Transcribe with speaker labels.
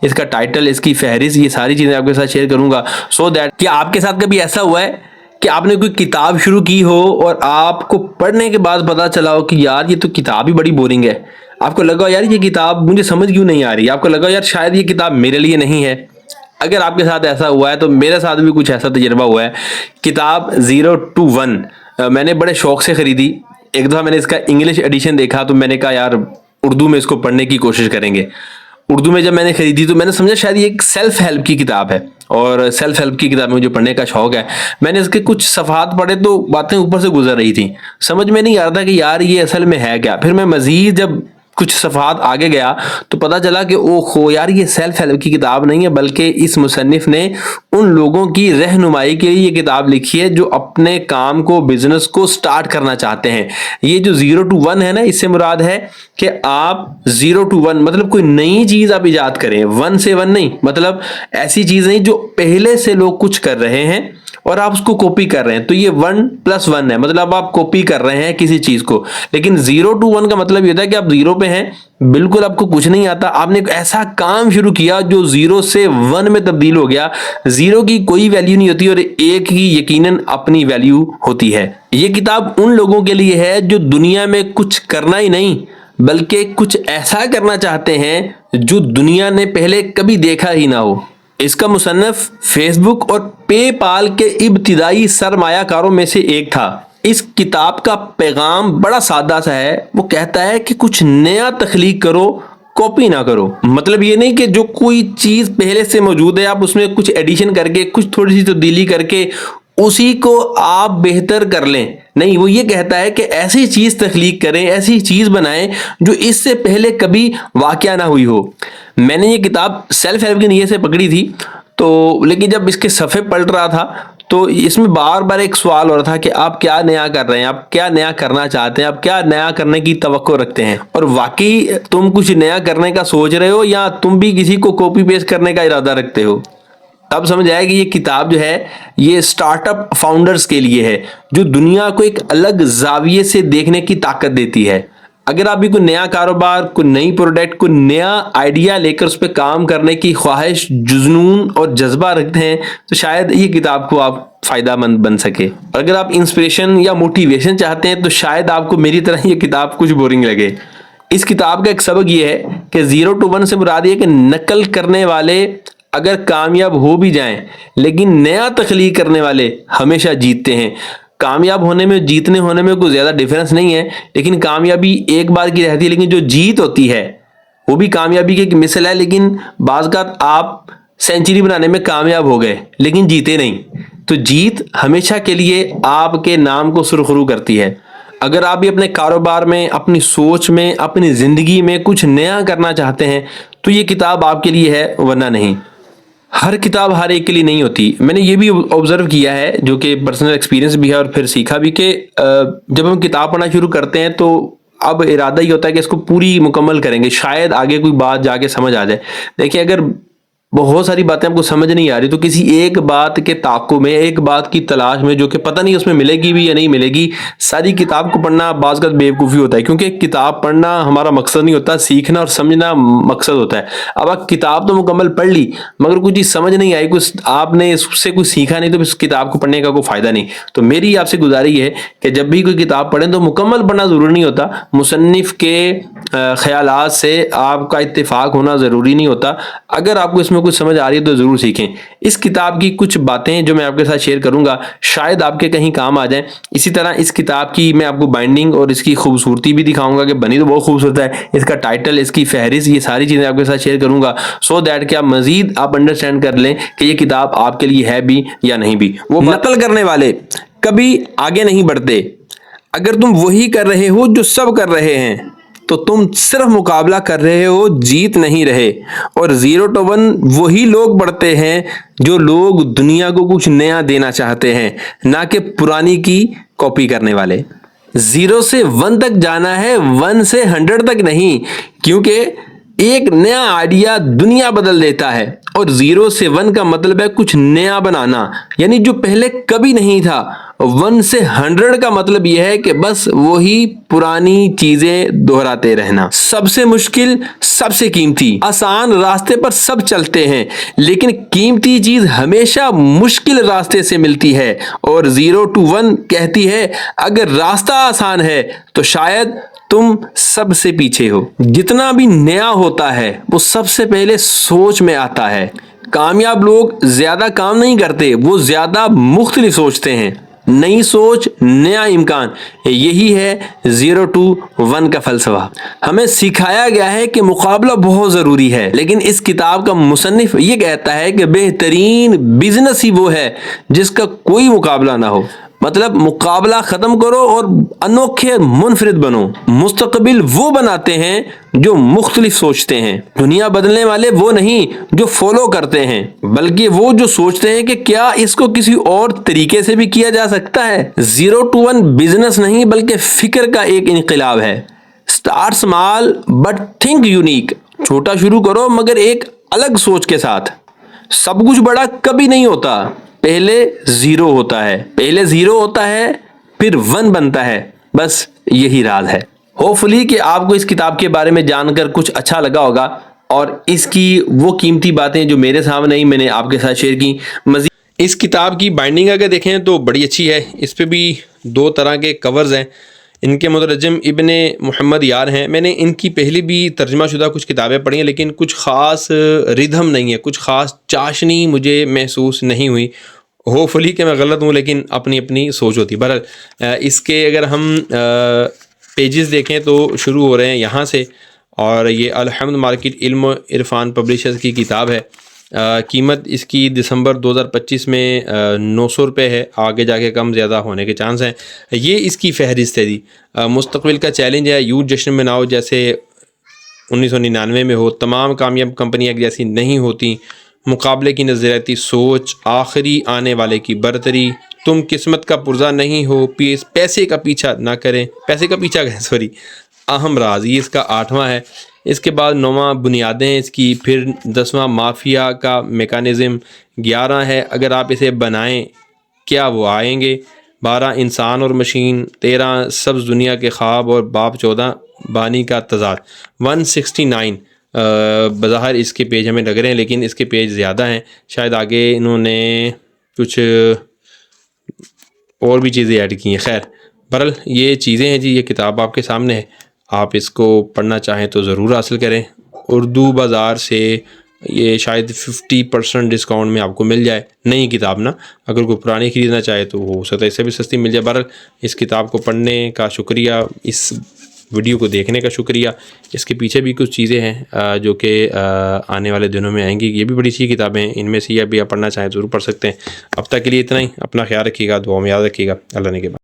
Speaker 1: اس کا ٹائٹل، اس کی فہرست، یہ ساری چیزیں آپ کے ساتھ شیئر کروں گا سو دیٹ کہ آپ کے ساتھ کبھی ایسا ہوا ہے کہ آپ نے کوئی کتاب شروع کی ہو اور آپ کو پڑھنے کے بعد پتا چلا ہو کہ یار یہ تو کتاب ہی بڑی بورنگ ہے، آپ کو لگا یار یہ کتاب مجھے سمجھ کیوں نہیں آ رہی، آپ کو لگا یار شاید یہ کتاب میرے لیے نہیں ہے. اگر آپ کے ساتھ ایسا ہوا ہے تو میرے ساتھ بھی کچھ ایسا تجربہ ہوا ہے. کتاب 0 to 1 میں نے بڑے شوق سے خریدی. ایک دفعہ میں نے اس کا انگلش ایڈیشن دیکھا تو میں نے کہا یار اردو میں اس کو پڑھنے کی کوشش کریں گے. اردو میں جب میں نے خریدی تو میں نے سمجھا شاید یہ ایک سیلف ہیلپ کی کتاب ہے، اور سیلف ہیلپ کی کتاب میں مجھے پڑھنے کا شوق ہے. میں نے اس کے کچھ صفحات پڑھے تو باتیں اوپر سے گزر رہی تھیں، سمجھ میں نہیں آ رہا تھا کہ یار یہ اصل میں ہے کیا. پھر میں مزید جب کچھ صفحات آگے گیا تو پتا چلا کہ اوہو یار یہ سیلف ہیلپ کی کتاب نہیں ہے، بلکہ اس مصنف نے ان لوگوں کی رہنمائی کے لیے یہ کتاب لکھی ہے جو اپنے کام کو، بزنس کو سٹارٹ کرنا چاہتے ہیں. یہ جو 0 to 1 ہے نا، اس سے مراد ہے کہ آپ 0 to 1 مطلب کوئی نئی چیز آپ ایجاد کریں. 1 سے 1 نہیں، مطلب ایسی چیز نہیں جو پہلے سے لوگ کچھ کر رہے ہیں اور آپ اس کو کاپی کر رہے ہیں. تو یہ 1+1 ہے، مطلب آپ کاپی کر رہے ہیں کسی چیز کو. لیکن 0 to 1 کا مطلب یہ ہوتا ہے کہ آپ 0 پہ ہیں، بالکل آپ کو کچھ نہیں آتا، آپ نے ایک ایسا کام شروع کیا جو 0 سے 1 میں تبدیل ہو گیا. 0 کی کوئی ویلیو نہیں ہوتی اور 1 کی یقیناً اپنی ویلیو ہوتی ہے. یہ کتاب ان لوگوں کے لیے ہے جو دنیا میں کچھ کرنا ہی نہیں بلکہ کچھ ایسا کرنا چاہتے ہیں جو دنیا نے پہلے کبھی دیکھا ہی نہ ہو. اس کا مصنف فیس بک اور پے پال کے ابتدائی سرمایہ کاروں میں سے ایک تھا. اس کتاب کا پیغام بڑا سادہ سا ہے. وہ کہتا ہے کہ کچھ نیا تخلیق کرو، کاپی نہ کرو. مطلب یہ نہیں کہ جو کوئی چیز پہلے سے موجود ہے آپ اس میں کچھ ایڈیشن کر کے، کچھ تھوڑی سی تبدیلی کر کے اسی کو آپ بہتر کر لیں. نہیں، وہ یہ کہتا ہے کہ ایسی چیز تخلیق کریں، ایسی چیز بنائیں جو اس سے پہلے کبھی واقعہ نہ ہوئی ہو. میں نے یہ کتاب سیلف ہیلپ کی نیت سے پکڑی تھی تو، لیکن جب اس کے صفحے پلٹ رہا تھا تو اس میں بار بار ایک سوال ہو رہا تھا کہ آپ کیا نیا کر رہے ہیں، آپ کیا نیا کرنا چاہتے ہیں، آپ کیا نیا کرنے کی توقع رکھتے ہیں، اور واقعی تم کچھ نیا کرنے کا سوچ رہے ہو یا تم بھی کسی کو کاپی پیسٹ کرنے کا ارادہ رکھتے ہو. تب سمجھ آئے کہ یہ کتاب جو ہے یہ سٹارٹ اپ فاؤنڈرز کے لیے ہے جو دنیا کو ایک الگ زاویے سے دیکھنے کی طاقت دیتی ہے. اگر آپ بھی کوئی نیا کاروبار، کوئی نئی پروڈکٹ، کوئی نیا آئیڈیا لے کر اس پہ کام کرنے کی خواہش، جنون اور جذبہ رکھتے ہیں تو شاید یہ کتاب کو آپ فائدہ مند بن سکے. اور اگر آپ انسپریشن یا موٹیویشن چاہتے ہیں تو شاید آپ کو میری طرح یہ کتاب کچھ بورنگ لگے. اس کتاب کا ایک سبق یہ ہے کہ 0 to 1 سے مراد یہ کہ نقل کرنے والے اگر کامیاب ہو بھی جائیں لیکن نیا تخلیق کرنے والے ہمیشہ جیتتے ہیں. کامیاب ہونے میں، جیتنے ہونے میں کوئی زیادہ ڈیفرنس نہیں ہے، لیکن کامیابی ایک بار کی رہتی ہے، لیکن جو جیت ہوتی ہے وہ بھی کامیابی کی ایک مثال ہے. لیکن بعض اوقات آپ سینچری بنانے میں کامیاب ہو گئے لیکن جیتے نہیں، تو جیت ہمیشہ کے لیے آپ کے نام کو سرخرو کرتی ہے. اگر آپ بھی اپنے کاروبار میں، اپنی سوچ میں، اپنی زندگی میں کچھ نیا کرنا چاہتے ہیں تو یہ کتاب آپ کے لیے ہے، ورنہ نہیں. ہر کتاب ہر ایک کے لیے نہیں ہوتی. میں نے یہ بھی آبزرو کیا ہے جو کہ پرسنل ایکسپیرینس بھی ہے اور پھر سیکھا بھی کہ جب ہم کتاب پڑھنا شروع کرتے ہیں تو اب ارادہ یہ ہوتا ہے کہ اس کو پوری مکمل کریں گے، شاید آگے کوئی بات جا کے سمجھ آ جائے. دیکھیں اگر بہت ساری باتیں آپ کو سمجھ نہیں آ رہی تو کسی ایک بات کے تعاقب میں، ایک بات کی تلاش میں جو کہ پتہ نہیں اس میں ملے گی بھی یا نہیں ملے گی، ساری کتاب کو پڑھنا بعض کا بیوقوفی ہوتا ہے. کیونکہ کتاب پڑھنا ہمارا مقصد نہیں ہوتا، سیکھنا اور سمجھنا مقصد ہوتا ہے. اب آپ کتاب تو مکمل پڑھ لی مگر کوئی چیز سمجھ نہیں آئی، کچھ آپ نے اس سے کچھ سیکھا نہیں، تو اس کتاب کو پڑھنے کا کوئی فائدہ نہیں. تو میری آپ سے گزارش ہے کہ جب بھی کوئی کتاب پڑھیں تو مکمل پڑھنا ضروری نہیں ہوتا. مصنف کے خیالات سے آپ کا اتفاق ہونا ضروری نہیں ہوتا. اگر آپ کو اس میں کچھ سمجھ آ رہی ہے تو ضرور سیکھیں. اس کتاب کی کچھ باتیں جو میں آپ کے ساتھ شیئر کروں گا شاید آپ کے کہیں کام آ جائیں. اسی طرح اس کتاب کی میں آپ کو بائنڈنگ اور اس کی خوبصورتی بھی دکھاؤں گا کہ بنی تو بہت خوبصورت ہے. اس کا ٹائٹل، اس کی فہرست، یہ ساری چیزیں آپ کے ساتھ شیئر کروں گا سو دیٹ کہ آپ مزید آپ انڈرسٹینڈ کر لیں کہ یہ کتاب آپ کے لیے ہے بھی یا نہیں بھی. وہ نقل کرنے والے کبھی آگے نہیں بڑھتے. اگر تم وہی کر رہے ہو جو سب کر رہے ہیں تو تم صرف مقابلہ کر رہے ہو، جیت نہیں رہے. اور 0 to 1 وہی لوگ بڑھتے ہیں جو لوگ دنیا کو کچھ نیا دینا چاہتے ہیں، نہ کہ پرانی کی کاپی کرنے والے. 0 سے 1 تک جانا ہے، 1 سے 100 تک نہیں، کیونکہ ایک نیا آئیڈیا دنیا بدل دیتا ہے اور 0 سے 1 کا مطلب ہے کچھ نیا بنانا، یعنی جو پہلے کبھی نہیں تھا۔ 1 سے 100 کا مطلب یہ ہے کہ بس وہی پرانی چیزیں دہراتے رہنا۔ سب سے مشکل، سب سے قیمتی، آسان راستے پر سب چلتے ہیں لیکن قیمتی چیز ہمیشہ مشکل راستے سے ملتی ہے، اور 0 to 1 کہتی ہے اگر راستہ آسان ہے تو شاید تم سب سے پیچھے ہو۔ جتنا بھی نیا ہوتا ہے وہ سب سے پہلے سوچ میں آتا ہے۔ کامیاب لوگ زیادہ کام نہیں کرتے، وہ زیادہ مختلف سوچتے ہیں۔ نئی سوچ، نیا امکان، یہی ہے 0 to 1 کا فلسفہ۔ ہمیں سکھایا گیا ہے کہ مقابلہ بہت ضروری ہے، لیکن اس کتاب کا مصنف یہ کہتا ہے کہ بہترین بزنس ہی وہ ہے جس کا کوئی مقابلہ نہ ہو۔ مطلب مقابلہ ختم کرو اور انوکھے منفرد بنو۔ مستقبل وہ بناتے ہیں جو مختلف سوچتے ہیں۔ دنیا بدلنے والے وہ نہیں جو فالو کرتے ہیں، بلکہ وہ جو سوچتے ہیں کہ کیا اس کو کسی اور طریقے سے بھی کیا جا سکتا ہے۔ 0 to 1 بزنس نہیں بلکہ فکر کا ایک انقلاب ہے۔ Start small but think unique. چھوٹا شروع کرو مگر ایک الگ سوچ کے ساتھ۔ سب کچھ بڑا کبھی نہیں ہوتا، پہلے 0 ہوتا ہے، پہلے 0 ہوتا ہے پھر 1 بنتا ہے، بس یہی راز ہے۔ ہوپفلی کہ آپ کو اس کتاب کے بارے میں جان کر کچھ اچھا لگا ہوگا، اور اس کی وہ قیمتی باتیں جو میرے سامنے ہی میں نے آپ کے ساتھ شیئر کی۔ مزید اس کتاب کی بائنڈنگ اگر دیکھیں تو بڑی اچھی ہے۔ اس پہ بھی 2 طرح کے کورز ہیں۔ ان کے مترجم ابن محمد یار ہیں۔ میں نے ان کی پہلی بھی ترجمہ شدہ کچھ کتابیں پڑھی ہیں، لیکن کچھ خاص ردھم نہیں ہے، کچھ خاص چاشنی مجھے محسوس نہیں ہوئی۔ ہوپفلی کہ میں غلط ہوں، لیکن اپنی اپنی سوچ ہوتی۔ بہرحال اس کے اگر ہم پیجز دیکھیں تو شروع ہو رہے ہیں یہاں سے، اور یہ الحمد مارکیٹ علم و عرفان پبلیشرز کی کتاب ہے۔ قیمت اس کی دسمبر 2025 میں 900 روپے ہے، آگے جا کے کم زیادہ ہونے کے چانس ہیں۔ یہ اس کی فہرست ہے جی۔ مستقبل کا چیلنج ہے، یوتھ جشن مناؤ جیسے 1999 میں ہو، تمام کامیاب کمپنیاں ایک جیسی نہیں ہوتی، مقابلے کی نظریاتی سوچ، آخری آنے والے کی برتری، تم قسمت کا پرزہ نہیں ہو، پیسے کا پیچھا نہ کریں، پیسے کا پیچھا کریں سوری، اہم راز، یہ اس کا 8واں ہے۔ اس کے بعد 9واں بنیادیں اس کی، پھر 10واں مافیا کا میکانزم، 11 ہے اگر آپ اسے بنائیں کیا وہ آئیں گے، 12 انسان اور مشین، 13 سبز دنیا کے خواب، اور باب 14 بانی کا تضاد۔ 169 بظاہر اس کے پیج ہمیں لگ رہے ہیں، لیکن اس کے پیج زیادہ ہیں، شاید آگے انہوں نے کچھ اور بھی چیزیں ایڈ کی ہیں۔ خیر برحال یہ چیزیں ہیں جی، یہ کتاب آپ کے سامنے ہے، آپ اس کو پڑھنا چاہیں تو ضرور حاصل کریں۔ اردو بازار سے یہ شاید 50% ڈسکاؤنٹ میں آپ کو مل جائے، نئی کتاب نا، اگر کوئی پرانی خریدنا چاہے تو ہو سکتا ہے اس سے بھی سستی مل جائے۔ بہرحال اس کتاب کو پڑھنے کا شکریہ، اس ویڈیو کو دیکھنے کا شکریہ۔ اس کے پیچھے بھی کچھ چیزیں ہیں جو کہ آنے والے دنوں میں آئیں گی، یہ بھی بڑی اچھی کتابیں ہیں، ان میں سے یہ بھی آپ پڑھنا چاہیں ضرور پڑھ سکتے ہیں۔ اب تک کے لیے اتنا ہی، اپنا خیال رکھیے گا، دعا میں یاد رکھیے گا، اللہ نے کے بعد۔